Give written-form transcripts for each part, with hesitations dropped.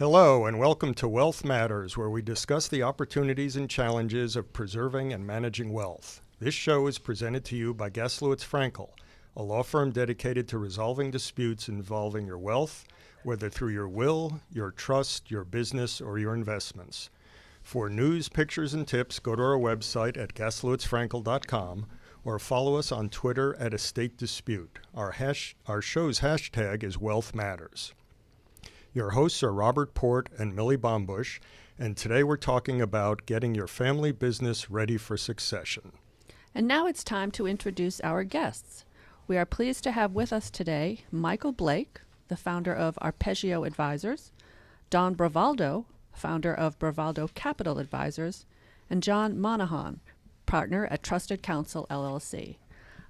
Hello, and welcome to Wealth Matters, where we discuss the opportunities and challenges of preserving and managing wealth. This show is presented to you by Gaslowitz Frankel, a law firm dedicated to resolving disputes involving your wealth, whether through your will, your trust, your business, or your investments. For news, pictures, and tips, go to our website at gaslowitzfrankel.com or follow us on Twitter at Estate Dispute. Our show's hashtag is Wealth Matters. Your hosts are Robert Port and Millie Baumbusch, and today we're talking about getting your family business ready for succession. And now it's time to introduce our guests. We are pleased to have with us today Michael Blake, the founder of Arpeggio Advisors, Don Bravaldo, founder of Bravado Capital Advisors, and John Monahon, partner at Trusted Counsel, LLC.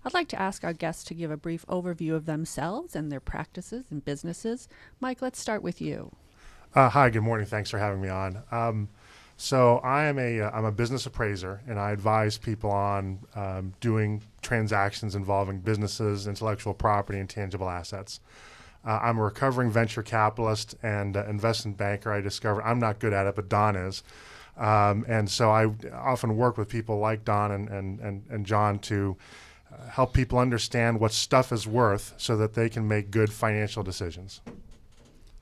I'd like to ask our guests to give a brief overview of themselves and their practices and businesses. Mike, let's start with you. Hi, good morning. Thanks for having me on. So I'm a business appraiser, and I advise people on doing transactions involving businesses, intellectual property, and tangible assets. I'm a recovering venture capitalist and investment banker. I discovered I'm not good at it, but Don is. And so I often work with people like Don and John to help people understand what stuff is worth so that they can make good financial decisions.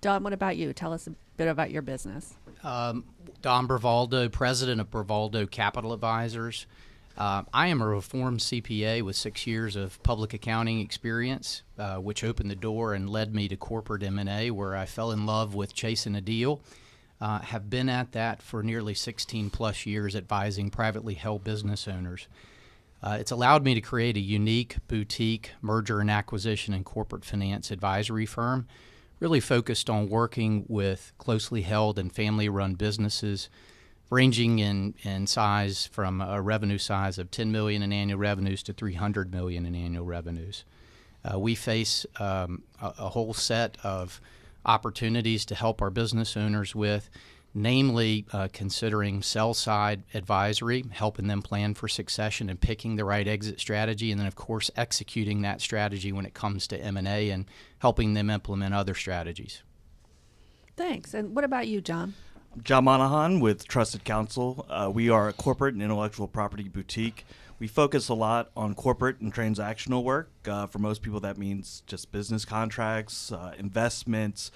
Don, what about you? Tell us a bit about your business. Don Bravaldo, president of Bravado Capital Advisors. I am a reformed CPA with 6 years of public accounting experience, which opened the door and led me to corporate M&A, where I fell in love with chasing a deal. Have been at that for nearly 16 plus years advising privately held business owners. It's allowed me to create a unique boutique merger and acquisition and corporate finance advisory firm, really focused on working with closely held and family-run businesses, ranging in size from a revenue size of $10 million in annual revenues to $300 million in annual revenues. We face a whole set of opportunities to help our business owners with, namely considering sell-side advisory, helping them plan for succession and picking the right exit strategy, and then, of course, executing that strategy when it comes to M&A and helping them implement other strategies. Thanks. And what about you, John? John Monahon with Trusted Counsel. We are a corporate and intellectual property boutique. We focus a lot on corporate and transactional work. For most people, that means just business contracts, investments,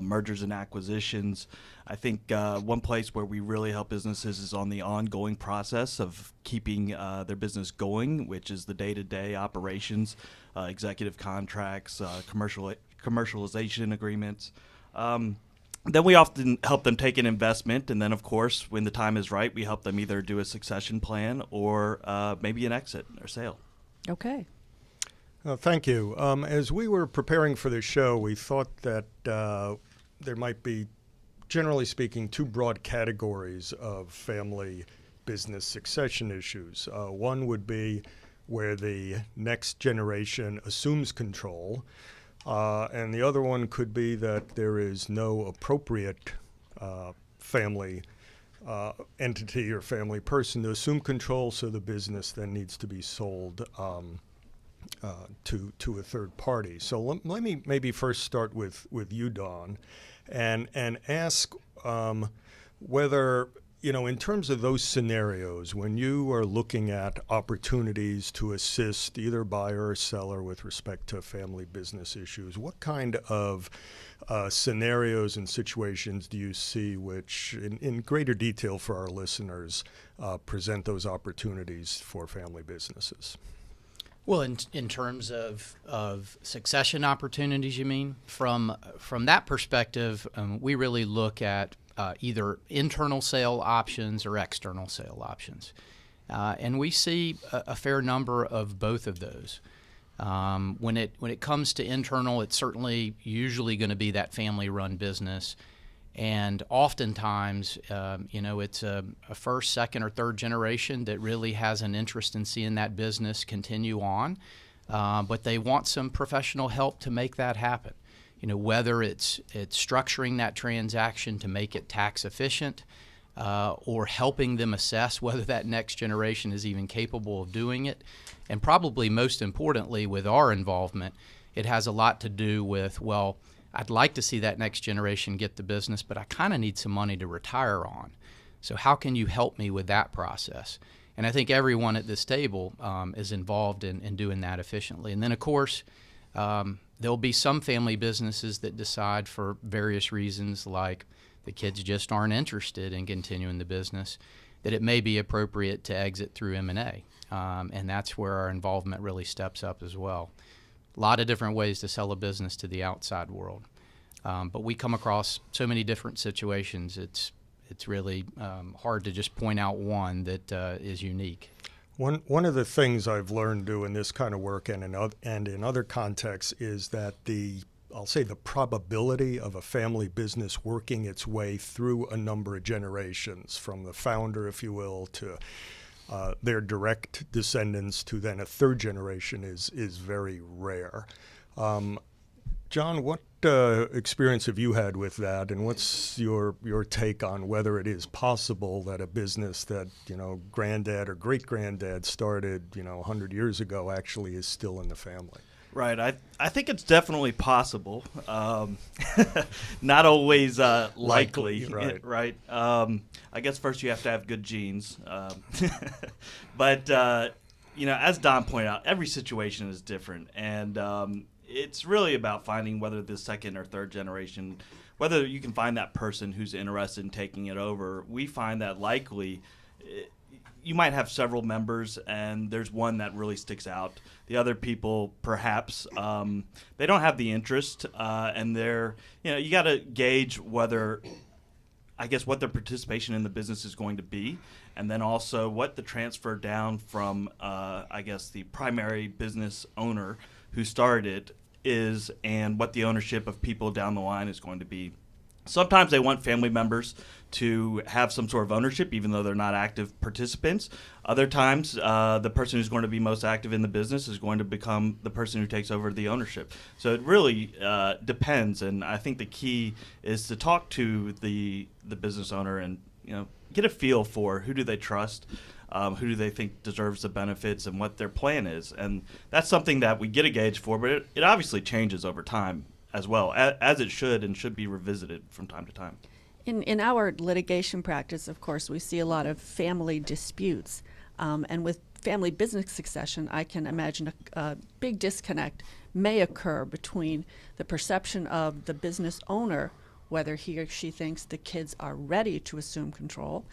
mergers and acquisitions. I think one place where we really help businesses is on the ongoing process of keeping their business going, which is the day-to-day operations, executive contracts, commercialization agreements. Then we often help them take an investment, and then, of course, when the time is right, we help them either do a succession plan or maybe an exit or sale. Okay. Thank you. As we were preparing for this show, we thought that there might be, generally speaking, two broad categories of family business succession issues. One would be where the next generation assumes control, and the other one could be that there is no appropriate family entity or family person to assume control, so the business then needs to be sold to a third party. So let me maybe first start with you, Don, and ask whether, in terms of those scenarios, when you are looking at opportunities to assist either buyer or seller with respect to family business issues, what kind of scenarios and situations do you see which, in greater detail for our listeners, present those opportunities for family businesses? Well, in terms of succession opportunities, you mean? From that perspective, we really look at either internal sale options or external sale options. And we see a fair number of both of those. When it comes to internal, it's certainly usually going to be that family-run business. And oftentimes, it's a first, second, or third generation that really has an interest in seeing that business continue on, but they want some professional help to make that happen. Whether it's structuring that transaction to make it tax efficient, or helping them assess whether that next generation is even capable of doing it. And probably most importantly, with our involvement, it has a lot to do with, I'd like to see that next generation get the business, but I kind of need some money to retire on. So how can you help me with that process? And I think everyone at this table is involved in doing that efficiently. And then, of course, there'll be some family businesses that decide for various reasons, like the kids just aren't interested in continuing the business, that it may be appropriate to exit through M&A. And that's where our involvement really steps up as well. A lot of different ways to sell a business to the outside world. But we come across so many different situations, it's really hard to just point out one that is unique. One of the things I've learned doing this kind of work and in other contexts is that I'll say the probability of a family business working its way through a number of generations, from the founder, if you will, to their direct descendants to then a third generation is very rare. John, what experience have you had with that, and what's your take on whether it is possible that a business that, granddad or great-granddad started, 100 years ago actually is still in the family? Right. I think it's definitely possible. Not always likely. Right. I guess first you have to have good genes. But, as Don pointed out, every situation is different. And it's really about finding whether the second or third generation, whether you can find that person who's interested in taking it over. We find that likely you might have several members, and there's one that really sticks out. The other people, perhaps, they don't have the interest, and they're, you got to gauge whether, I guess, what their participation in the business is going to be, and then also what the transfer down from, I guess, the primary business owner who started it is, and what the ownership of people down the line is going to be. Sometimes they want family members to have some sort of ownership, even though they're not active participants. Other times, the person who's going to be most active in the business is going to become the person who takes over the ownership. So it really depends, and I think the key is to talk to the business owner and get a feel for who do they trust, who do they think deserves the benefits, and what their plan is. And that's something that we get a gauge for, but it obviously changes over time as well, as it should, and should be revisited from time to time. In our litigation practice, of course, we see a lot of family disputes. And with family business succession, I can imagine a big disconnect may occur between the perception of the business owner, whether he or she thinks the kids are ready to assume control,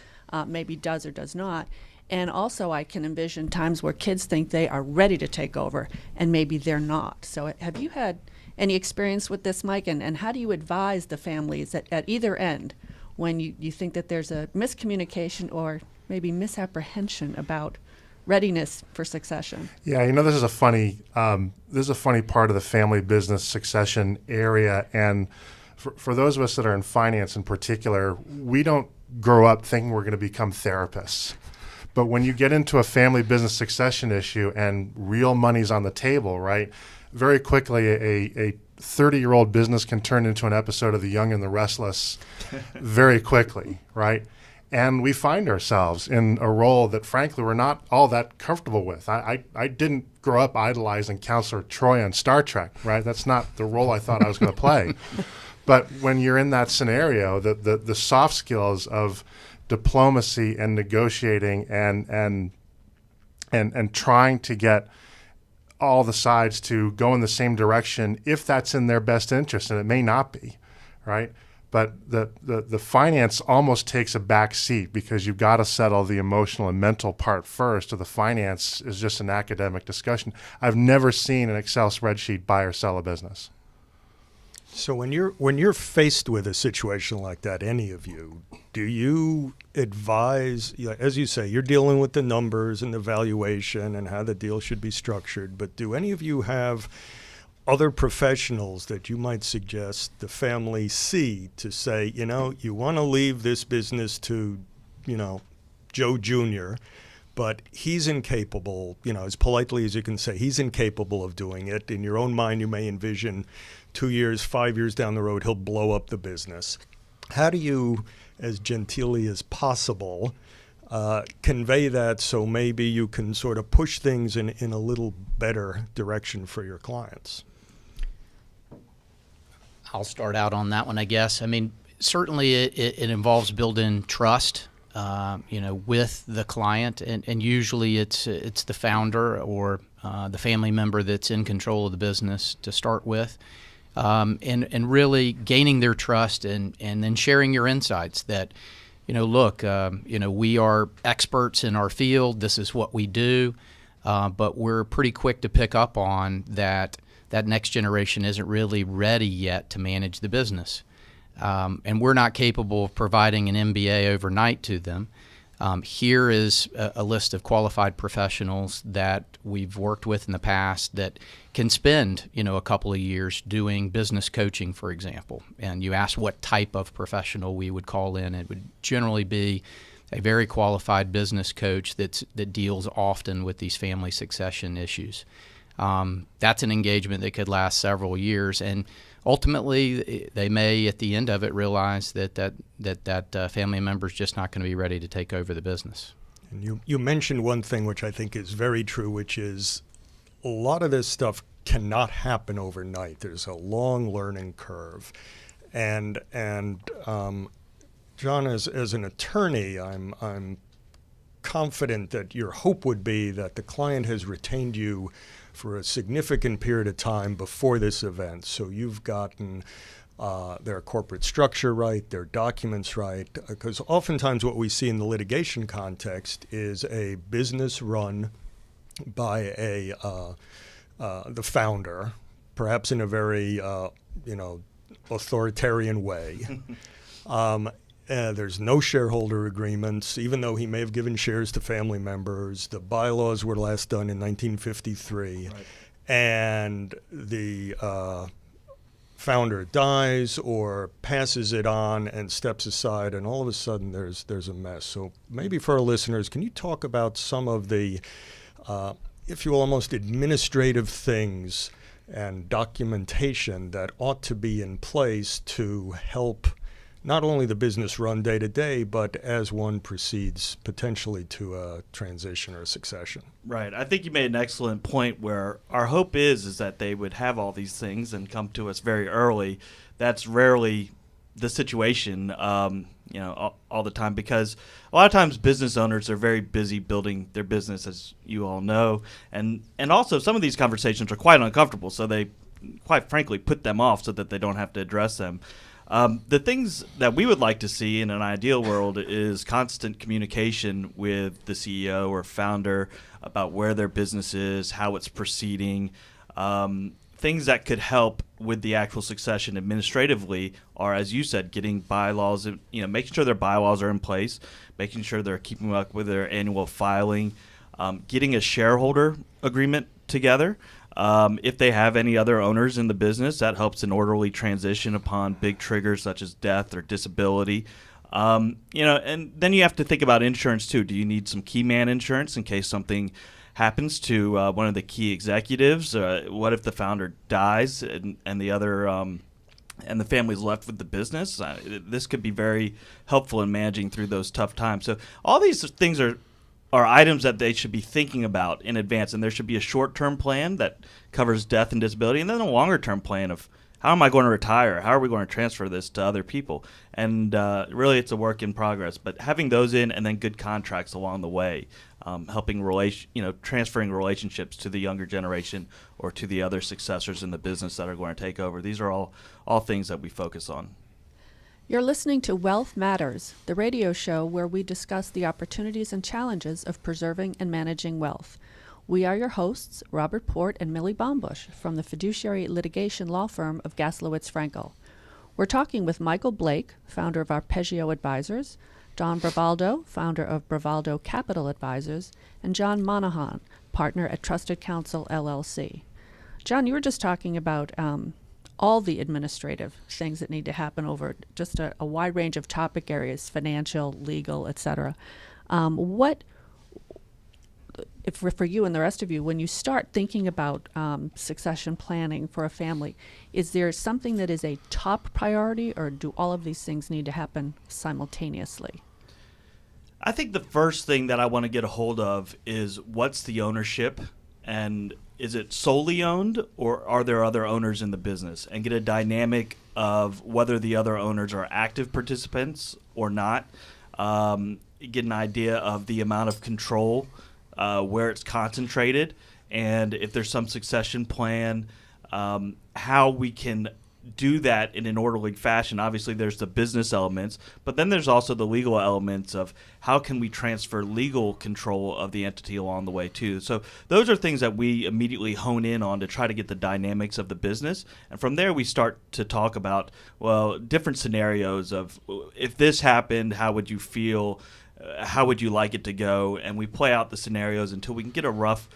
maybe does or does not. And also I can envision times where kids think they are ready to take over, and maybe they're not. So have you had any experience with this, Mike? And how do you advise the families at either end when you think that there's a miscommunication or maybe misapprehension about readiness for succession? Yeah, this is a funny part of the family business succession area. And for those of us that are in finance in particular, we don't grow up thinking we're going to become therapists. But when you get into a family business succession issue and real money's on the table, right, very quickly a 30-year-old business can turn into an episode of The Young and the Restless very quickly, right? And we find ourselves in a role that, frankly, we're not all that comfortable with. I didn't grow up idolizing Counselor Troy on Star Trek, right? That's not the role I thought I was going to play. But when you're in that scenario, the soft skills of diplomacy and negotiating and trying to get all the sides to go in the same direction if that's in their best interest, and it may not be, right? But the finance almost takes a back seat because you've got to settle the emotional and mental part first, or the finance is just an academic discussion. I've never seen an Excel spreadsheet buy or sell a business. So when you're faced with a situation like that, any of you, do you advise, as you say, you're dealing with the numbers and the valuation and how the deal should be structured, but do any of you have other professionals that you might suggest the family see to say, you want to leave this business to, Joe Jr., but he's incapable, as politely as you can say, he's incapable of doing it. In your own mind, you may envision 2 years, 5 years down the road, he'll blow up the business. How do you, as genteelly as possible, convey that so maybe you can sort of push things in a little better direction for your clients? I'll start out on that one, I guess. I mean, certainly it involves building trust, with the client, and usually it's the founder or the family member that's in control of the business to start with, and really gaining their trust and then sharing your insights that, look, we are experts in our field. This is what we do, but we're pretty quick to pick up on that next generation isn't really ready yet to manage the business. And we're not capable of providing an MBA overnight to them. Here is a list of qualified professionals that we've worked with in the past that can spend, a couple of years doing business coaching, for example. And you ask what type of professional we would call in. It would generally be a very qualified business coach that deals often with these family succession issues. That's an engagement that could last several years, and ultimately they may, at the end of it, realize that family member is just not going to be ready to take over the business. And you mentioned one thing which I think is very true, which is a lot of this stuff cannot happen overnight. There's a long learning curve, and John, as an attorney, I'm confident that your hope would be that the client has retained you for a significant period of time before this event. So you've gotten their corporate structure right, their documents right, because oftentimes what we see in the litigation context is a business run by the founder, perhaps in a very authoritarian way. There's no shareholder agreements, even though he may have given shares to family members. The bylaws were last done in 1953. Right. And the founder dies or passes it on and steps aside, and all of a sudden there's a mess. So maybe for our listeners, can you talk about some of the, if you will, almost administrative things and documentation that ought to be in place to help not only the business run day to day, but as one proceeds potentially to a transition or a succession? Right. I think you made an excellent point where our hope is that they would have all these things and come to us very early. That's rarely the situation, all the time, because a lot of times business owners are very busy building their business, as you all know, and also some of these conversations are quite uncomfortable, so they, quite frankly, put them off so that they don't have to address them. The things that we would like to see in an ideal world is constant communication with the CEO or founder about where their business is, how it's proceeding. Things that could help with the actual succession administratively are, as you said, getting bylaws, making sure their bylaws are in place, making sure they're keeping up with their annual filing, getting a shareholder agreement together. If they have any other owners in the business, that helps an orderly transition upon big triggers such as death or disability. And then you have to think about insurance too. Do you need some key man insurance in case something happens to one of the key executives? What if the founder dies and the other and the family's left with the business? This could be very helpful in managing through those tough times. So all these things are items that they should be thinking about in advance, and there should be a short-term plan that covers death and disability, and then a longer-term plan of how am I going to retire? How are we going to transfer this to other people? And really, it's a work in progress. But having those in, and then good contracts along the way, helping transferring relationships to the younger generation or to the other successors in the business that are going to take over. These are all things that we focus on. You're listening to Wealth Matters, the radio show where we discuss the opportunities and challenges of preserving and managing wealth. We are your hosts, Robert Port and Millie Baumbusch, from the fiduciary litigation law firm of Gaslowitz Frankel. We're talking with Michael Blake, founder of Arpeggio Advisors, Don Bravaldo, founder of Bravado Capital Advisors, and John Monahon, partner at Trusted Counsel, LLC. John, you were just talking about all the administrative things that need to happen over just a wide range of topic areas, financial, legal, etc. What, if for you and the rest of you, when you start thinking about succession planning for a family, is there something that is a top priority, or do all of these things need to happen simultaneously? I think the first thing that I want to get a hold of is what's the ownership, and is it solely owned, or are there other owners in the business, and get a dynamic of whether the other owners are active participants or not. Get an idea of the amount of control, where it's concentrated, and if there's some succession plan, how we can do that in an orderly fashion. Obviously, there's the business elements, but then there's also the legal elements of how can we transfer legal control of the entity along the way too. So those are things that we immediately hone in on to try to get the dynamics of the business. And from there, we start to talk about, well, different scenarios of if this happened, how would you feel? How would you like it to go? And we play out the scenarios until we can get a rough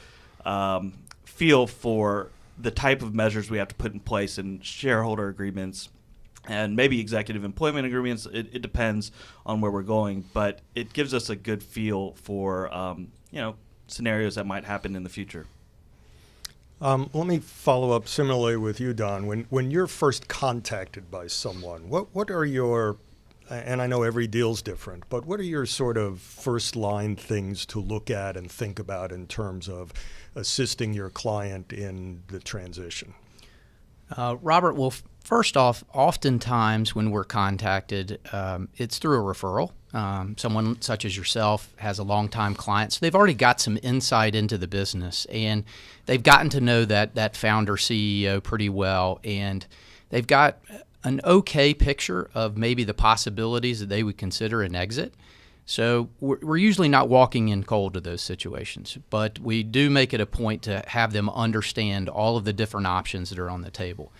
feel for the type of measures we have to put in place in shareholder agreements and maybe executive employment agreements. It depends on where we're going, but it gives us a good feel for scenarios that might happen in the future. Let me follow up similarly with you, Don. When you're first contacted by someone, what are your, and I know every deal's different, but what are your sort of first line things to look at and think about in terms of assisting your client in the transition? Robert, well, first off, oftentimes when we're contacted, it's through a referral. Someone such as yourself has a longtime client, so they've already got some insight into the business, and they've gotten to know that founder CEO pretty well, and they've got an okay picture of maybe the possibilities that they would consider an exit. So we're usually not walking in cold to those situations, but we do make it a point to have them understand all of the different options that are on the table.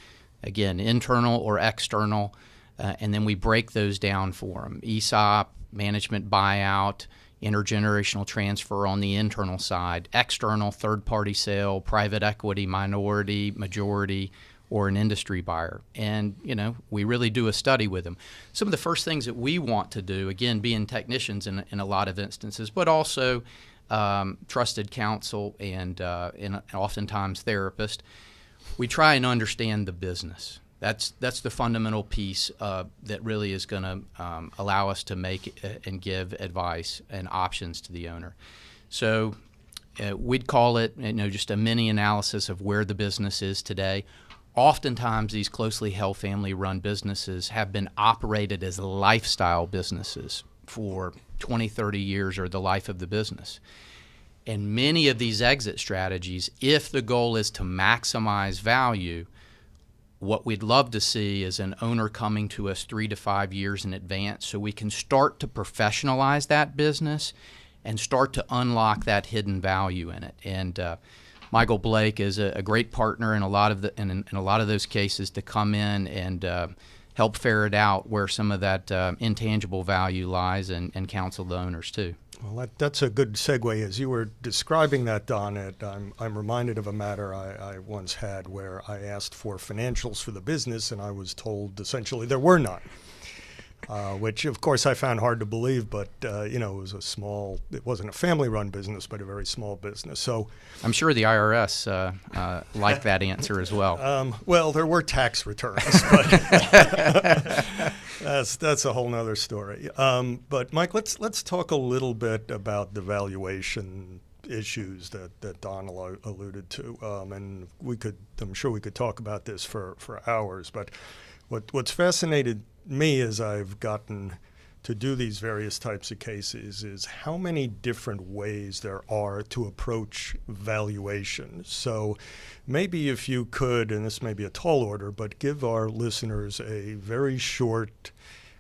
Again, internal or external, and then we break those down for them. ESOP, management buyout, intergenerational transfer on the internal side, external third-party sale, private equity, minority, majority, or an industry buyer. And, we really do a study with them. Some of the first things that we want to do, again, being technicians in a lot of instances, but also trusted counsel and oftentimes therapist, we try and understand the business. That's the fundamental piece that really is going to allow us to make and give advice and options to the owner. So we'd call it just a mini analysis of where the business is today. Oftentimes, these closely held family-run businesses have been operated as lifestyle businesses for 20, 30 years or the life of the business. And many of these exit strategies, if the goal is to maximize value, what we'd love to see is an owner coming to us 3 to 5 years in advance so we can start to professionalize that business and start to unlock that hidden value in it. And Michael Blake is a great partner in a lot of in a lot of those cases to come in and help ferret out where some of that intangible value lies and counsel the owners too. Well, that's a good segue. As you were describing that, Don, I'm reminded of a matter I once had where I asked for financials for the business, and I was told essentially there were none. Which, of course, I found hard to believe, but, it wasn't a family-run business, but a very small business. So I'm sure the IRS liked that answer as well. Well, there were tax returns, but that's a whole nother story. But, Mike, let's talk a little bit about the valuation issues that Don alluded to. And I'm sure we could talk about this for hours, but what's fascinated me as I've gotten to do these various types of cases is how many different ways there are to approach valuation. So maybe if you could, and this may be a tall order, but give our listeners a very short,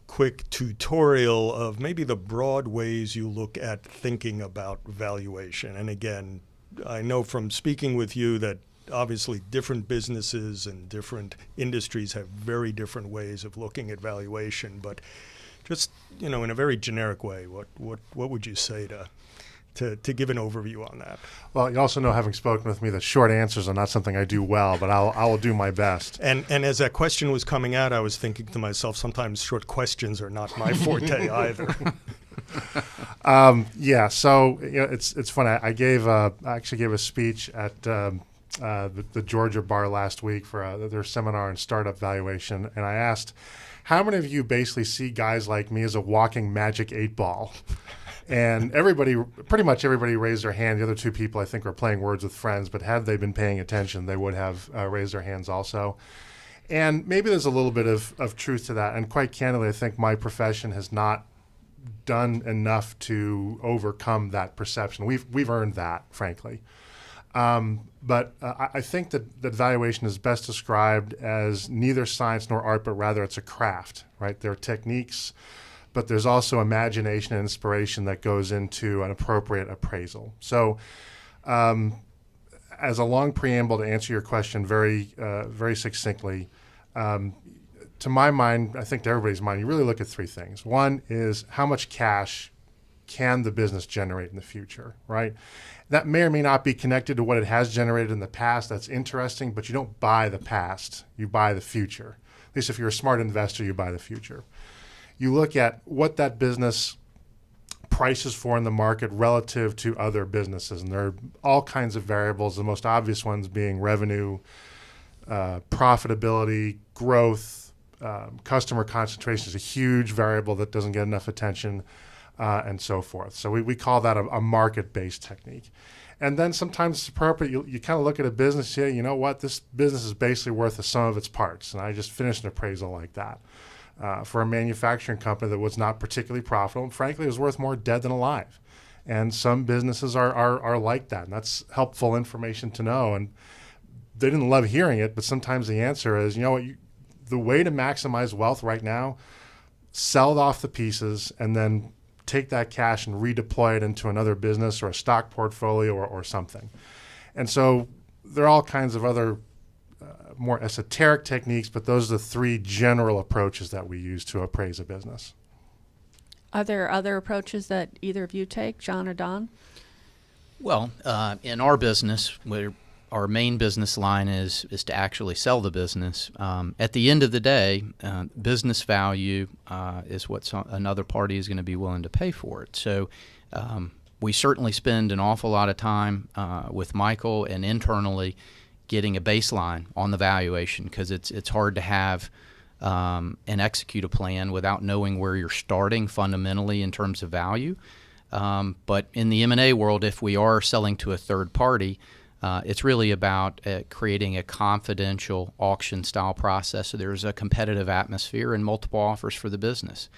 quick tutorial of maybe the broad ways you look at thinking about valuation. And again, I know from speaking with you that obviously different businesses and different industries have very different ways of looking at valuation, but just, in a very generic way, what would you say to give an overview on that? Well, you also know, having spoken with me, that short answers are not something I do well, but I will do my best. And as that question was coming out, I was thinking to myself, sometimes short questions are not my forte either. So it's funny. I actually gave a speech at the Georgia bar last week for their seminar on startup valuation, and I asked, how many of you basically see guys like me as a walking magic 8-ball? And pretty much everybody raised their hand. The other two people, I think, were playing words with friends, but had they been paying attention, they would have raised their hands also. And maybe there's a little bit of truth to that. And quite candidly, I think my profession has not done enough to overcome that perception. We've earned that, frankly. But I think that valuation is best described as neither science nor art, but rather it's a craft, right? There are techniques, but there's also imagination and inspiration that goes into an appropriate appraisal. So as a long preamble to answer your question very succinctly, to my mind, I think to everybody's mind, you really look at three things. One is how much cash can the business generate in the future, right? That may or may not be connected to what it has generated in the past. That's interesting, but you don't buy the past. You buy the future. At least if you're a smart investor, you buy the future. You look at what that business prices for in the market relative to other businesses, and there are all kinds of variables, the most obvious ones being revenue, profitability, growth, customer concentration is a huge variable that doesn't get enough attention, and so forth. So we call that a market-based technique. And then sometimes it's appropriate. You kind of look at a business, say, you know what, this business is basically worth the sum of its parts. And I just finished an appraisal like that for a manufacturing company that was not particularly profitable. And frankly, it was worth more dead than alive. And some businesses are like that. And that's helpful information to know. And they didn't love hearing it, but sometimes the answer is, you know what, the way to maximize wealth right now, sell off the pieces and then take that cash and redeploy it into another business or a stock portfolio or something. And so there are all kinds of other more esoteric techniques, but those are the three general approaches that we use to appraise a business. Are there other approaches that either of you take, John or Don? Well, in our business, our main business line is to actually sell the business. At the end of the day, business value is what another party is going to be willing to pay for it. So we certainly spend an awful lot of time with Michael and internally getting a baseline on the valuation, because it's hard to have and execute a plan without knowing where you're starting fundamentally in terms of value. But in the M&A world, if we are selling to a third party, it's really about creating a confidential auction-style process so there's a competitive atmosphere and multiple offers for the business.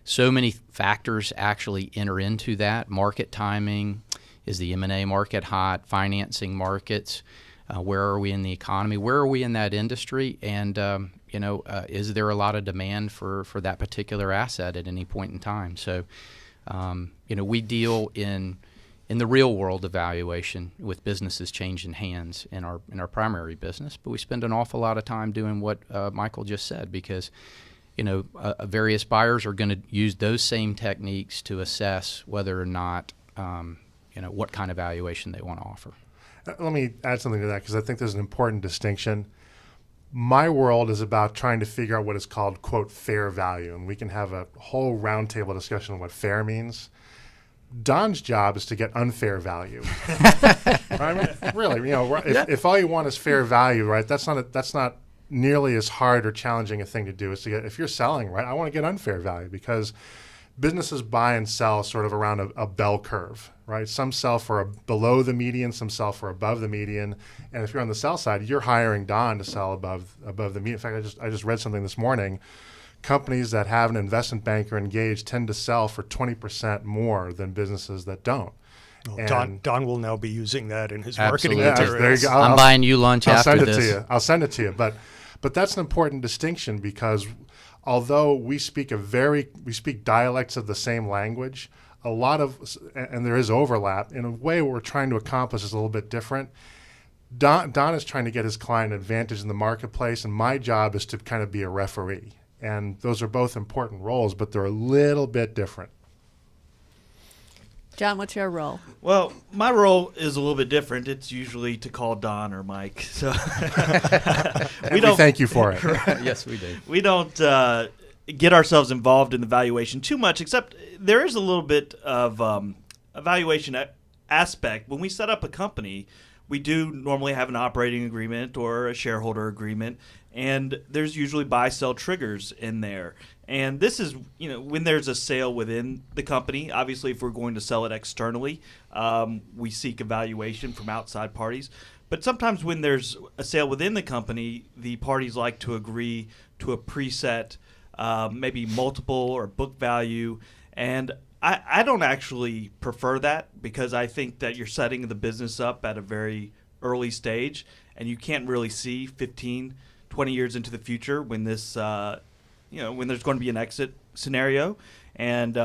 So many factors actually enter into that. Market timing, is the M&A market hot? Financing markets, where are we in the economy? Where are we in that industry? And is there a lot of demand for that particular asset at any point in time? So, we deal in the real world evaluation with businesses changing hands in our primary business, but we spend an awful lot of time doing what Michael just said, because various buyers are going to use those same techniques to assess whether or not what kind of valuation they want to offer. Let me add something to that, because I think there's an important distinction. My world is about trying to figure out what is called, quote, fair value, and we can have a whole roundtable discussion on what fair means. Don's job is to get unfair value. I mean, really, if all you want is fair value, right? That's not nearly as hard or challenging a thing to do. Is to get, if you're selling, right? I want to get unfair value, because businesses buy and sell sort of around a bell curve, right? Some sell for below the median, some sell for above the median, and if you're on the sell side, you're hiring Don to sell above the median. In fact, I just read something this morning. Companies that have an investment banker engaged tend to sell for 20% more than businesses that don't. Well, Don will now be using that in his Absolutely. marketing materials. There you go. I'm buying you lunch after this. I'll send it to you. But that's an important distinction, because although we speak dialects of the same language, and there is overlap, in a way what we're trying to accomplish is a little bit different. Don is trying to get his client advantage in the marketplace, and my job is to kind of be a referee. And those are both important roles, but they're a little bit different. John, what's your role? Well, my role is a little bit different. It's usually to call Don or Mike. So we thank you for it. Yes, we do. We don't get ourselves involved in the valuation too much, except there is a little bit of a valuation aspect. When we set up a company, we do normally have an operating agreement or a shareholder agreement, and there's usually buy-sell triggers in there. And this is, when there's a sale within the company, obviously if we're going to sell it externally, we seek evaluation from outside parties. But sometimes when there's a sale within the company, the parties like to agree to a preset, maybe multiple or book value. And I don't actually prefer that, because I think that you're setting the business up at a very early stage, and you can't really see 15, 20 years into the future when this, when there's going to be an exit scenario, and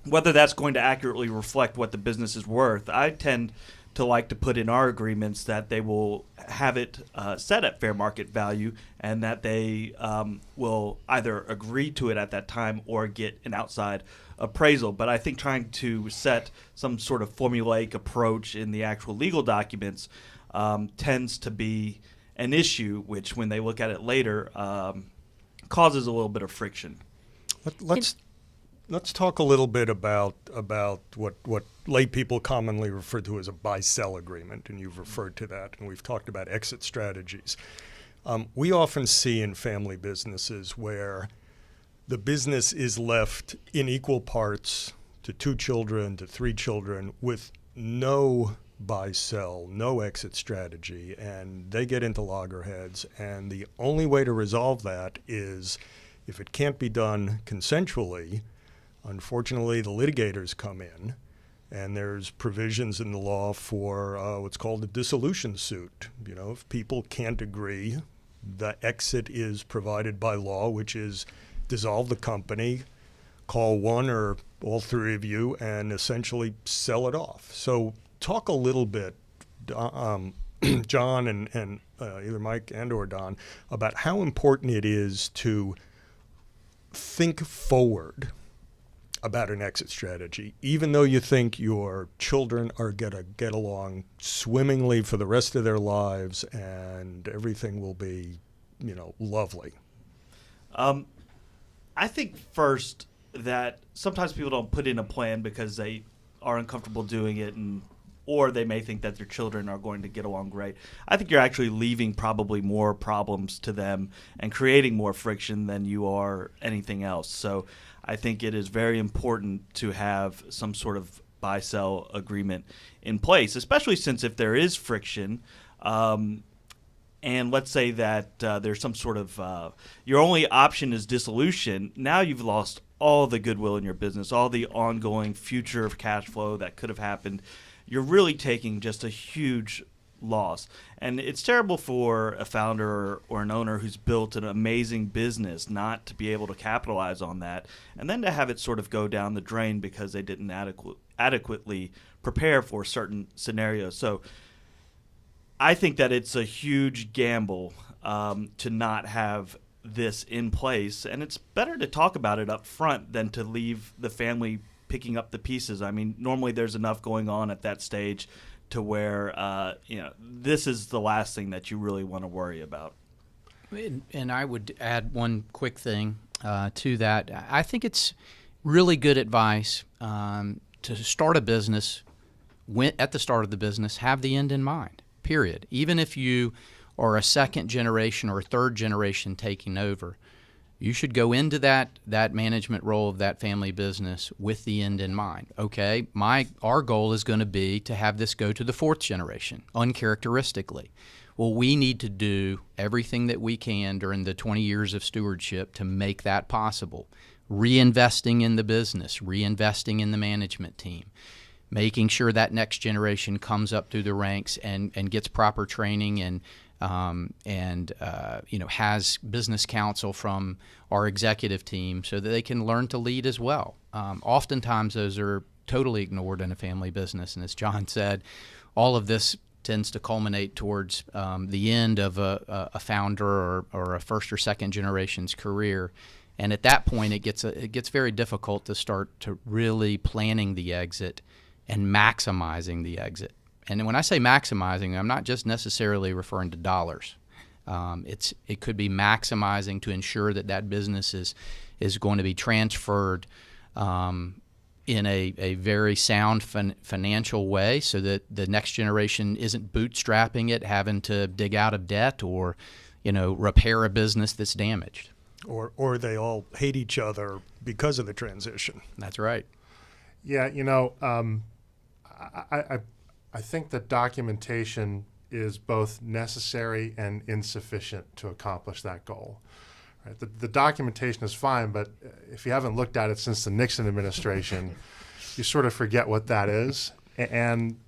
whether that's going to accurately reflect what the business is worth. I tend to like to put in our agreements that they will have it set at fair market value, and that they will either agree to it at that time or get an outside appraisal. But I think trying to set some sort of formulaic approach in the actual legal documents tends to be an issue, which when they look at it later causes a little bit of friction. Let's talk a little bit about what lay people commonly refer to as a buy-sell agreement, and you've referred to that, and we've talked about exit strategies. We often see in family businesses where the business is left in equal parts to 2 children, to 3 children, with no buy-sell, no exit strategy, and they get into loggerheads. And the only way to resolve that is, if it can't be done consensually, unfortunately the litigators come in, and there's provisions in the law for what's called a dissolution suit. If people can't agree, the exit is provided by law, which is dissolve the company, call one or all 3 of you, and essentially sell it off. So talk a little bit, John and either Mike and or Don, about how important it is to think forward about an exit strategy, even though you think your children are going to get along swimmingly for the rest of their lives and everything will be, lovely. I think first that sometimes people don't put in a plan because they are uncomfortable doing it, or they may think that their children are going to get along great. I think you're actually leaving probably more problems to them and creating more friction than you are anything else. So I think it is very important to have some sort of buy-sell agreement in place, especially since if there is friction, and let's say that there's some sort of your only option is dissolution, now you've lost all the goodwill in your business, all the ongoing future of cash flow that could have happened. You're really taking just a huge loss. And it's terrible for a founder or an owner who's built an amazing business not to be able to capitalize on that, and then to have it sort of go down the drain because they didn't adequately prepare for certain scenarios. So I think that it's a huge gamble to not have this in place, and it's better to talk about it up front than to leave the family picking up the pieces. I mean, normally there's enough going on at that stage to where this is the last thing that you really want to worry about. And I would add one quick thing to that. I think it's really good advice to start a business. At the start of the business, have the end in mind, period. Even if you are a second generation or a third generation taking over, you should go into that management role of that family business with the end in mind. Okay, our goal is going to be to have this go to the 4th generation, uncharacteristically. Well, we need to do everything that we can during the 20 years of stewardship to make that possible. Reinvesting in the business, reinvesting in the management team, making sure that next generation comes up through the ranks and gets proper training and has business counsel from our executive team so that they can learn to lead as well. Oftentimes those are totally ignored in a family business, and as John said, all of this tends to culminate towards the end of a founder or a first or second generation's career. And at that point, it gets very difficult to start to really planning the exit and maximizing the exit. And when I say maximizing, I'm not just necessarily referring to dollars. It could be maximizing to ensure that business is going to be transferred in a very sound financial way so that the next generation isn't bootstrapping it, having to dig out of debt or, repair a business that's damaged. Or they all hate each other because of the transition. That's right. Yeah, I think that documentation is both necessary and insufficient to accomplish that goal. Right? The documentation is fine, but if you haven't looked at it since the Nixon administration, you sort of forget what that is. And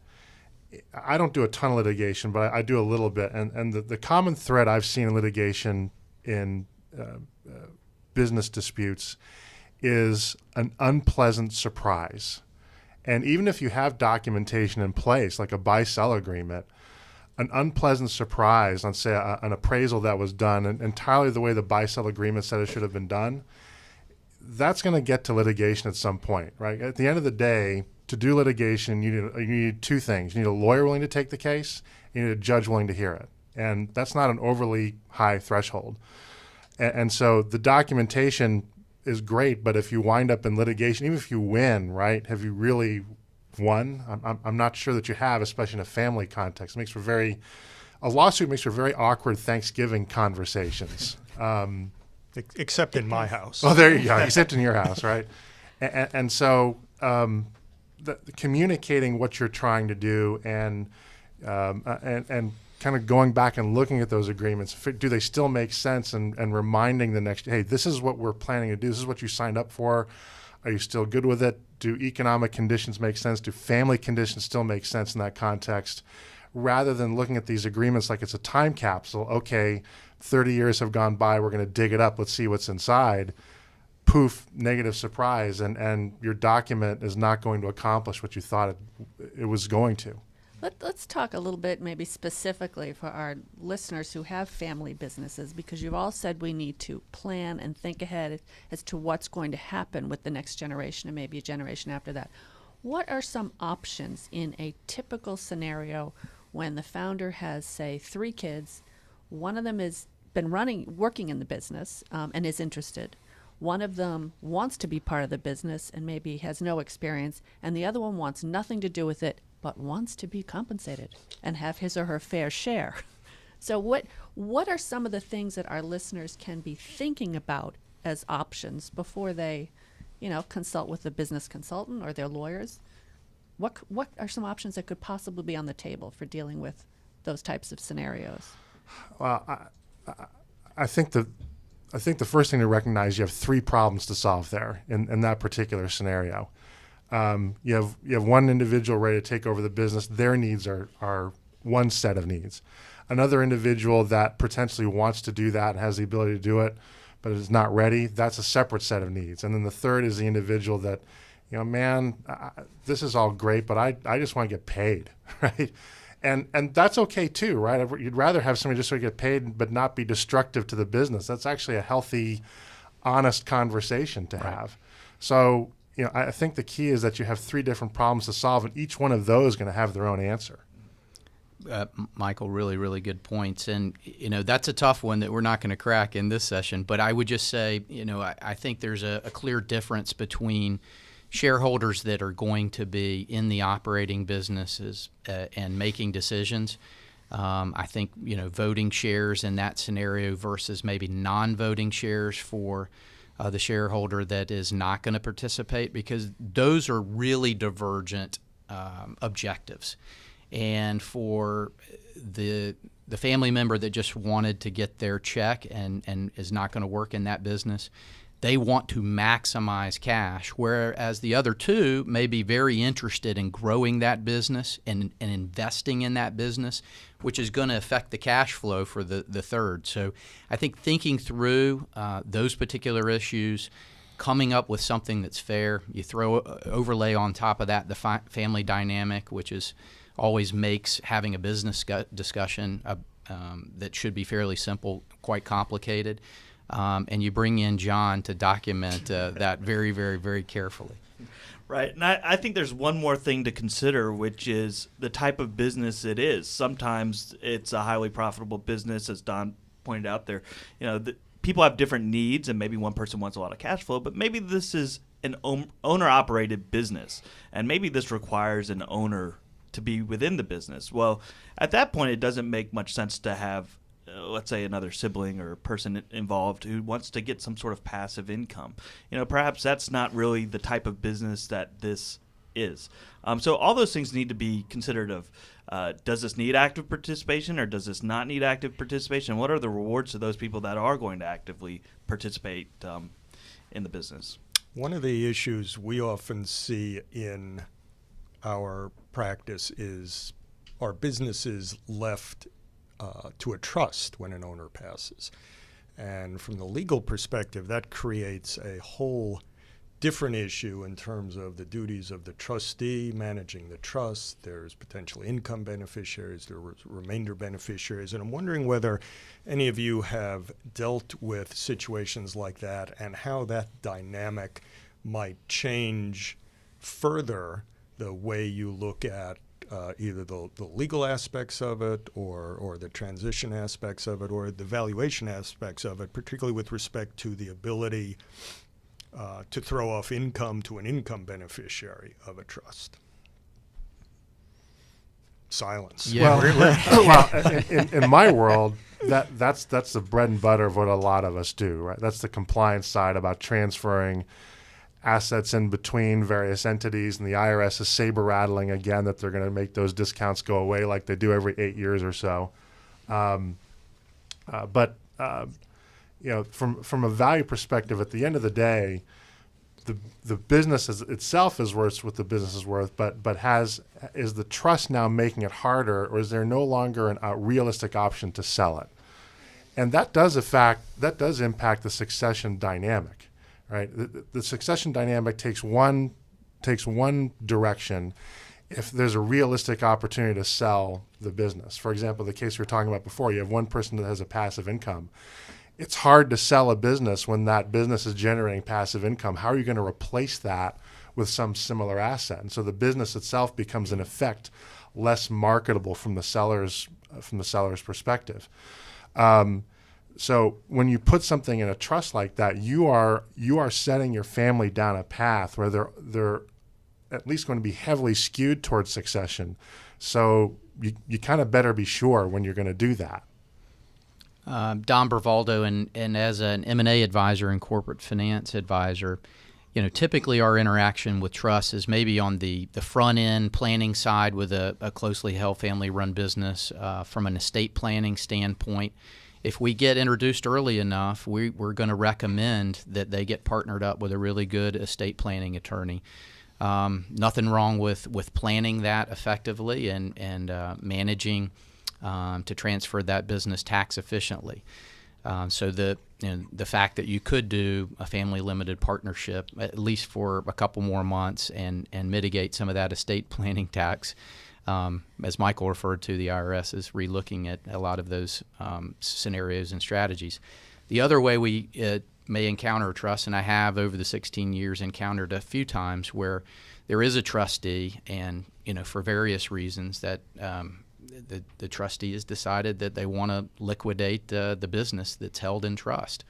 I don't do a ton of litigation, but I do a little bit. And the common thread I've seen in litigation in business disputes is an unpleasant surprise. And even if you have documentation in place, like a buy-sell agreement, an unpleasant surprise on, say, an appraisal that was done entirely the way the buy-sell agreement said it should have been done, that's going to get to litigation at some point, right? At the end of the day, to do litigation, you need two things. You need a lawyer willing to take the case, you need a judge willing to hear it. And that's not an overly high threshold. And so the documentation is great, but if you wind up in litigation, even if you win, right, have you really won? I'm not sure that you have, especially in a family context. It makes for a lawsuit makes for very awkward Thanksgiving conversations. Except in my house. Oh, there you go. Except in your house, right? And so the communicating what you're trying to do and kind of going back and looking at those agreements, do they still make sense, and reminding the next, hey, this is what we're planning to do. This is what you signed up for. Are you still good with it? Do economic conditions make sense? Do family conditions still make sense in that context? Rather than looking at these agreements like it's a time capsule, okay, 30 years have gone by, we're going to dig it up, let's see what's inside. Poof, negative surprise, and your document is not going to accomplish what you thought it was going to. Let's talk a little bit maybe specifically for our listeners who have family businesses, because you've all said we need to plan and think ahead as to what's going to happen with the next generation and maybe a generation after that. What are some options in a typical scenario when the founder has, say, 3 kids, one of them has been working in the business and is interested, one of them wants to be part of the business and maybe has no experience, and the other one wants nothing to do with it but wants to be compensated and have his or her fair share. So what are some of the things that our listeners can be thinking about as options before they, consult with a business consultant or their lawyers? What are some options that could possibly be on the table for dealing with those types of scenarios? Well, I think the first thing to recognize, you have 3 problems to solve there in that particular scenario. You have one individual ready to take over the business. Their needs are one set of needs. Another individual that potentially wants to do that and has the ability to do it, but is not ready, that's a separate set of needs. And then the third is the individual that, this is all great, but I just want to get paid, right? And that's okay too, right? You'd rather have somebody just so you get paid but not be destructive to the business. That's actually a healthy, honest conversation to have. So, I think the key is that you have 3 different problems to solve, and each one of those is going to have their own answer. Michael, really, really good points. And, that's a tough one that we're not going to crack in this session. But I would just say, I think there's a clear difference between shareholders that are going to be in the operating businesses and making decisions. I think, voting shares in that scenario versus maybe non-voting shares for the shareholder that is not going to participate, because those are really divergent objectives. And for the family member that just wanted to get their check and is not going to work in that business, they want to maximize cash, whereas the other 2 may be very interested in growing that business and investing in that business, which is going to affect the cash flow for the third. So I think thinking through those particular issues, coming up with something that's fair, you overlay on top of that the family dynamic, which is always makes having a business discussion that should be fairly simple quite complicated. And you bring in John to document that very, very, very carefully. Right. And I think there's one more thing to consider, which is the type of business it is. Sometimes it's a highly profitable business, as Don pointed out there. People have different needs, and maybe one person wants a lot of cash flow, but maybe this is an owner-operated business, and maybe this requires an owner to be within the business. Well, at that point, it doesn't make much sense to have, let's say, another sibling or person involved who wants to get some sort of passive income. Perhaps that's not really the type of business that this is. So all those things need to be considered of, does this need active participation or does this not need active participation? What are the rewards to those people that are going to actively participate in the business? One of the issues we often see in our practice is our businesses left to a trust when an owner passes. And from the legal perspective, that creates a whole different issue in terms of the duties of the trustee managing the trust. There's potential income beneficiaries, there are remainder beneficiaries, and I'm wondering whether any of you have dealt with situations like that and how that dynamic might change further the way you look at either the legal aspects of it or the transition aspects of it or the valuation aspects of it, particularly with respect to the ability to throw off income to an income beneficiary of a trust. Silence. Yeah. Well, in my world, that's the bread and butter of what a lot of us do, right? That's the compliance side about transferring assets in between various entities, and the IRS is saber rattling again that they're going to make those discounts go away like they do every 8 years or so. But from a value perspective, at the end of the day, the business itself is worth what the business is worth, but is the trust now making it harder, or is there no longer a realistic option to sell it? And that does impact the succession dynamic, right? The succession dynamic takes one direction if there's a realistic opportunity to sell the business. For example, the case we were talking about before, you have one person that has a passive income. It's hard to sell a business when that business is generating passive income. How are you going to replace that with some similar asset? And so the business itself becomes, in effect, less marketable from the seller's perspective. So when you put something in a trust like that, you are setting your family down a path where they're at least going to be heavily skewed towards succession. So you kind of better be sure when you're going to do that. Don Bravaldo, and as an M&A advisor and corporate finance advisor, typically our interaction with trust is maybe on the front end planning side with a closely held family-run business. From an estate planning standpoint, if we get introduced early enough, we're going to recommend that they get partnered up with a really good estate planning attorney. Nothing wrong with planning that effectively and managing to transfer that business tax efficiently. So the fact that you could do a family limited partnership at least for a couple more months and mitigate some of that estate planning tax, as Michael referred to, the IRS is relooking at a lot of those scenarios and strategies. The other way we may encounter trust, and I have over the 16 years encountered a few times where there is a trustee, and for various reasons that the trustee has decided that they want to liquidate the business that's held in trust.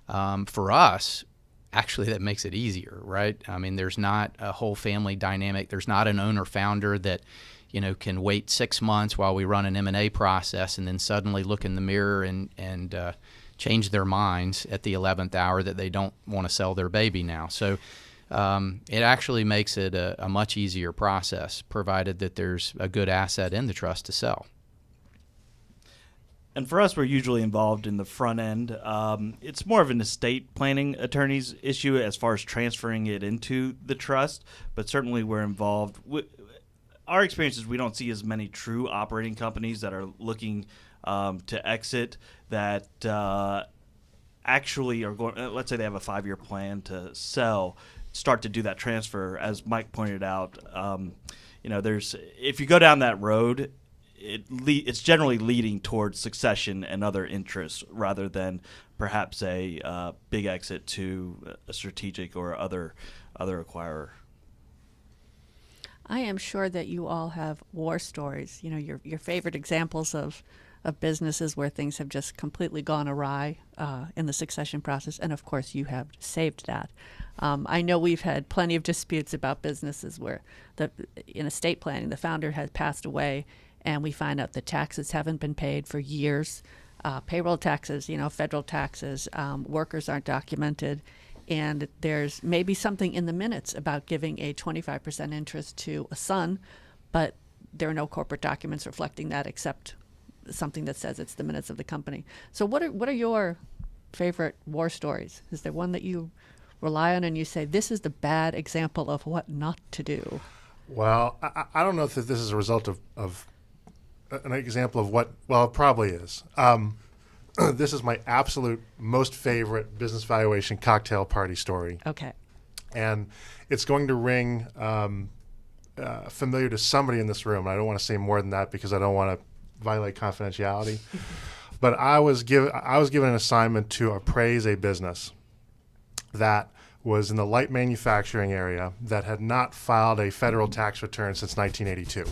For us, actually, that makes it easier, right? I mean, there's not a whole family dynamic. There's not an owner-founder that can wait 6 months while we run an M&A process and then suddenly look in the mirror and change their minds at the 11th hour that they don't want to sell their baby now. So it actually makes it a much easier process, provided that there's a good asset in the trust to sell. And for us, we're usually involved in the front end. It's more of an estate planning attorney's issue as far as transferring it into the trust, but certainly we're involved. Our experience is we don't see as many true operating companies that are looking to exit that actually are going, let's say they have a 5-year plan to sell, start to do that transfer. As Mike pointed out, if you go down that road, it's generally leading towards succession and other interests rather than perhaps a big exit to a strategic or other acquirer. I am sure that you all have war stories, your favorite examples of of businesses where things have just completely gone awry in the succession process. And of course, you have saved that. I know we've had plenty of disputes about businesses where in estate planning, the founder has passed away and we find out the taxes haven't been paid for years. Payroll taxes, federal taxes, workers aren't documented. And there's maybe something in the minutes about giving a 25% interest to a son, but there are no corporate documents reflecting that except something that says it's the minutes of the company. So what are your favorite war stories? Is there one that you rely on and you say, this is the bad example of what not to do? Well, I don't know if this is a result of an example of what, well, it probably is. This is my absolute most favorite business valuation cocktail party story. Okay. And it's going to ring familiar to somebody in this room. I don't want to say more than that because I don't want to violate confidentiality. But I was given an assignment to appraise a business that was in the light manufacturing area that had not filed a federal tax return since 1982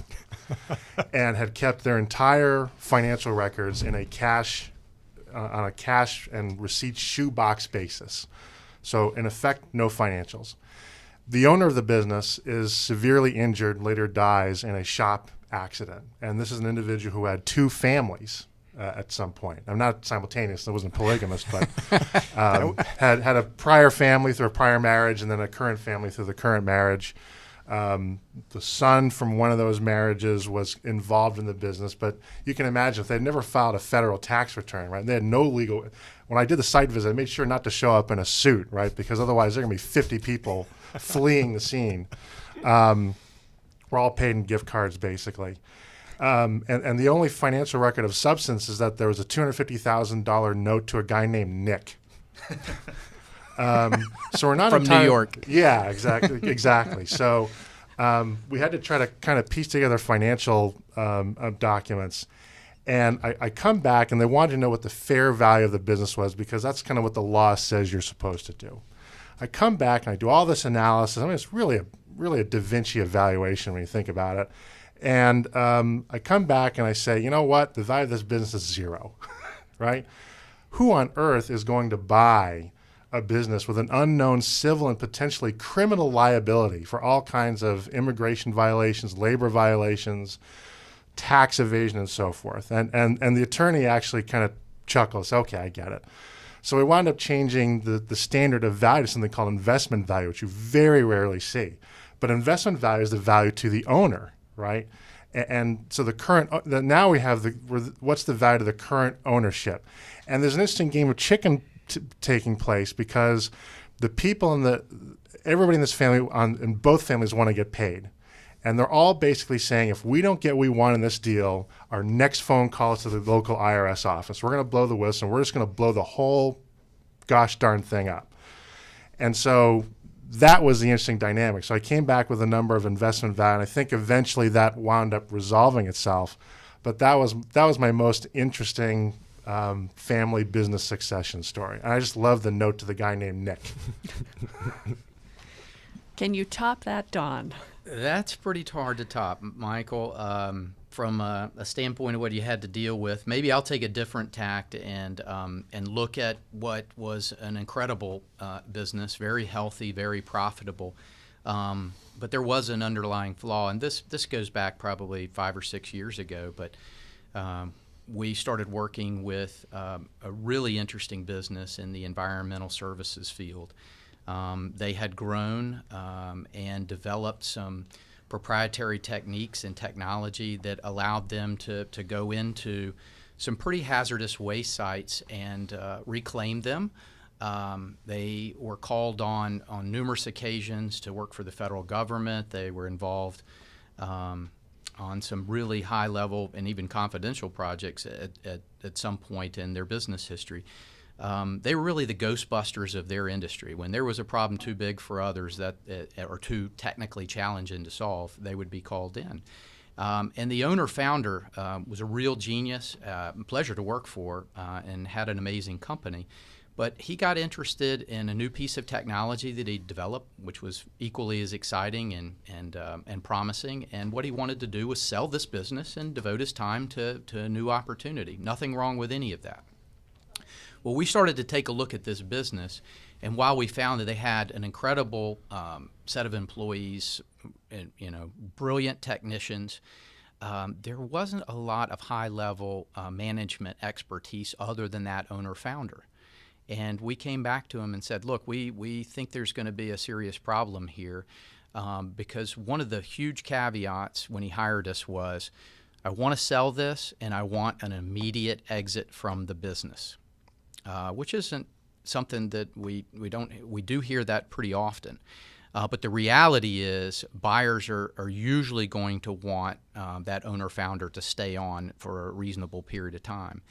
and had kept their entire financial records in on a cash and receipt shoebox basis. So in effect, no financials. The owner of the business is severely injured, later dies in a shop accident. And this is an individual who had two families at some point. I'm not simultaneous, I wasn't polygamous, but had a prior family through a prior marriage and then a current family through the current marriage. The son from one of those marriages was involved in the business, but you can imagine if they'd never filed a federal tax return, right? They had no legal. When I did the site visit, I made sure not to show up in a suit, right? Because otherwise there are going to be 50 people fleeing the scene. We're all paid in gift cards, basically. And the only financial record of substance is that there was a $250,000 note to a guy named Nick. So we're not from New York. Yeah, exactly. So we had to try to kind of piece together financial documents. And I come back, and they wanted to know what the fair value of the business was because that's kind of what the law says you're supposed to do. I come back, and I do all this analysis. I mean, it's really a Da Vinci evaluation when you think about it. And I come back, and I say, you know what? The value of this business is zero, right? Who on earth is going to buy a business with an unknown civil and potentially criminal liability for all kinds of immigration violations, labor violations, tax evasion, and so forth? And the attorney actually kind of chuckles, okay, I get it. So we wound up changing the standard of value to something called investment value, which you very rarely see. But investment value is the value to the owner, right? And so now we have what's the value to the current ownership? And there's an interesting game of chicken taking place because the people everybody in this family, in both families, want to get paid. And they're all basically saying, if we don't get what we want in this deal, our next phone call is to the local IRS office. We're going to blow the whistle, and we're just going to blow the whole gosh darn thing up. And so that was the interesting dynamic. So I came back with a number of investment value, and I think eventually that wound up resolving itself. But that was my most interesting family business succession story. And I just love the note to the guy named Nick. Can you top that, Don? That's pretty hard to top, Michael. From a standpoint of what you had to deal with, maybe I'll take a different tact and look at what was an incredible business, very healthy, very profitable. But there was an underlying flaw, and this goes back probably 5 or 6 years ago. But we started working with a really interesting business in the environmental services field. They had grown and developed some proprietary techniques and technology that allowed them to go into some pretty hazardous waste sites and reclaim them. They were called on numerous occasions to work for the federal government. They were involved on some really high-level and even confidential projects at some point in their business history. They were really the Ghostbusters of their industry. When there was a problem too big for others or too technically challenging to solve, they would be called in. And the owner-founder was a real genius, pleasure to work for, and had an amazing company. But he got interested in a new piece of technology that he developed, which was equally as exciting and promising. And what he wanted to do was sell this business and devote his time to a new opportunity. Nothing wrong with any of that. Well, we started to take a look at this business, and while we found that they had an incredible set of employees, and, brilliant technicians, there wasn't a lot of high-level management expertise other than that owner-founder. And we came back to him and said, look, we think there's going to be a serious problem here because one of the huge caveats when he hired us was, I want to sell this and I want an immediate exit from the business, which isn't something that we do hear that pretty often. But the reality is buyers are usually going to want that owner-founder to stay on for a reasonable period of time.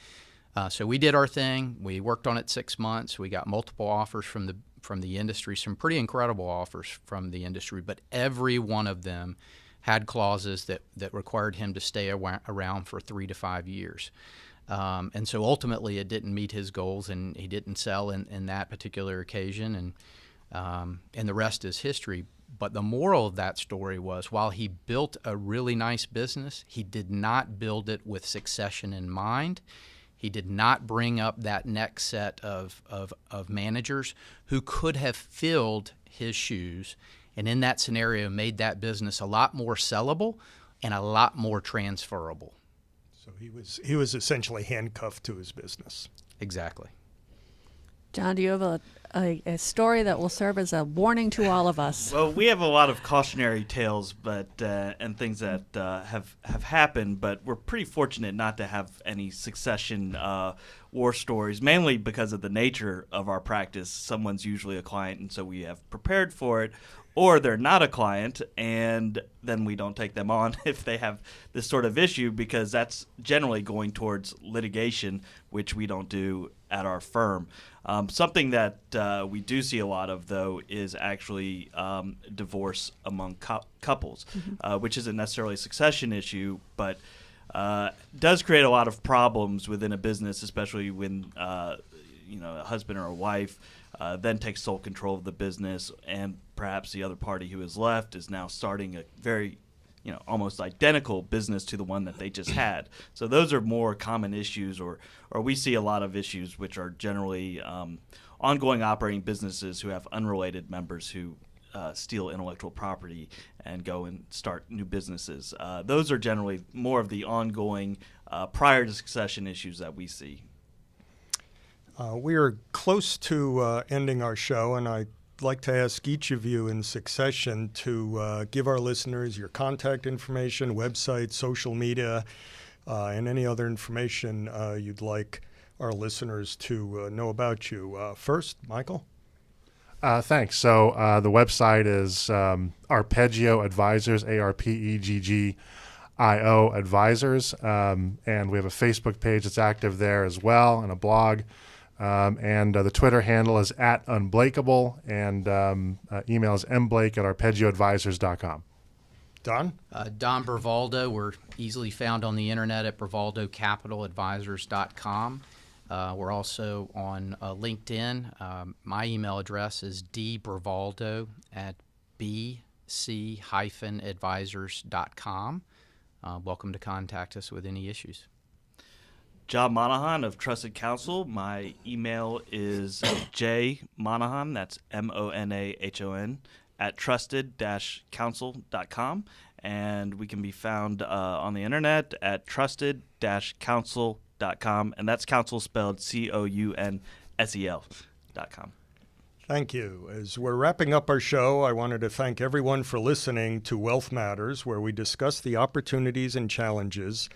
So we did our thing. We worked on it 6 months. We got multiple offers from the industry, some pretty incredible offers from the industry, but every one of them had clauses that required him to stay around for 3 to 5 years. And so ultimately it didn't meet his goals, and he didn't sell in that particular occasion, and the rest is history. But the moral of that story was, while he built a really nice business, he did not build it with succession in mind. He did not bring up that next set of managers who could have filled his shoes, and in that scenario made that business a lot more sellable and a lot more transferable. So he was essentially handcuffed to his business. Exactly. John, do you have a story that will serve as a warning to all of us? Well, we have a lot of cautionary tales, but and things that have happened, but we're pretty fortunate not to have any succession war stories, mainly because of the nature of our practice. Someone's usually a client, and so we have prepared for it, or they're not a client, and then we don't take them on if they have this sort of issue, because that's generally going towards litigation, which we don't do at our firm. Something that we do see a lot of, though, is actually divorce among couples, which isn't necessarily a succession issue, but does create a lot of problems within a business, especially when a husband or a wife then takes sole control of the business, and perhaps the other party who is left is now starting a very almost identical business to the one that they just had. So those are more common issues, or we see a lot of issues which are generally ongoing operating businesses who have unrelated members who steal intellectual property and go and start new businesses. Those are generally more of the ongoing prior to succession issues that we see. We are close to ending our show, and I'd like to ask each of you in succession to give our listeners your contact information, website, social media, and any other information you'd like our listeners to know about you. First, Michael? Thanks. So the website is Arpeggio Advisors, ARPEGGIO Advisors, and we have a Facebook page that's active there as well, and a blog. And the Twitter handle is @unblakeable, and email is mblake@arpeggioadvisors.com. Don? Don Bravaldo. We're easily found on the internet at Bravado Capital Advisors.com. We're also on LinkedIn. My email address is dbravaldo@bc-advisors.com. Welcome to contact us with any issues. John Monahon of Trusted Counsel. My email is jmonahon, that's MONAHON, @trusted-counsel.com. And we can be found on the internet at trusted-counsel.com. And that's counsel spelled COUNSEL.com. Thank you. As we're wrapping up our show, I wanted to thank everyone for listening to Wealth Matters, where we discuss the opportunities and challenges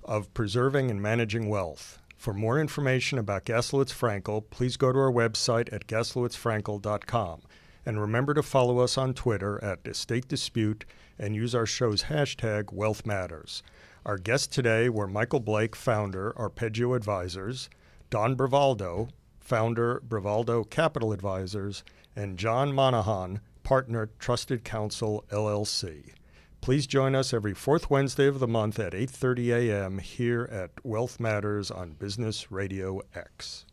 of preserving and managing wealth. For more information about Gaslowitz Frankel, please go to our website at gaslowitzfrankel.com. And remember to follow us on Twitter at Estate Dispute and use our show's hashtag Wealth Matters. Our guests today were Michael Blake, founder, Arpeggio Advisors, Don Bravaldo, founder, Bravado Capital Advisors, and John Monahon, partner, Trusted Counsel, LLC. Please join us every fourth Wednesday of the month at 8:30 a.m. here at Wealth Matters on Business Radio X.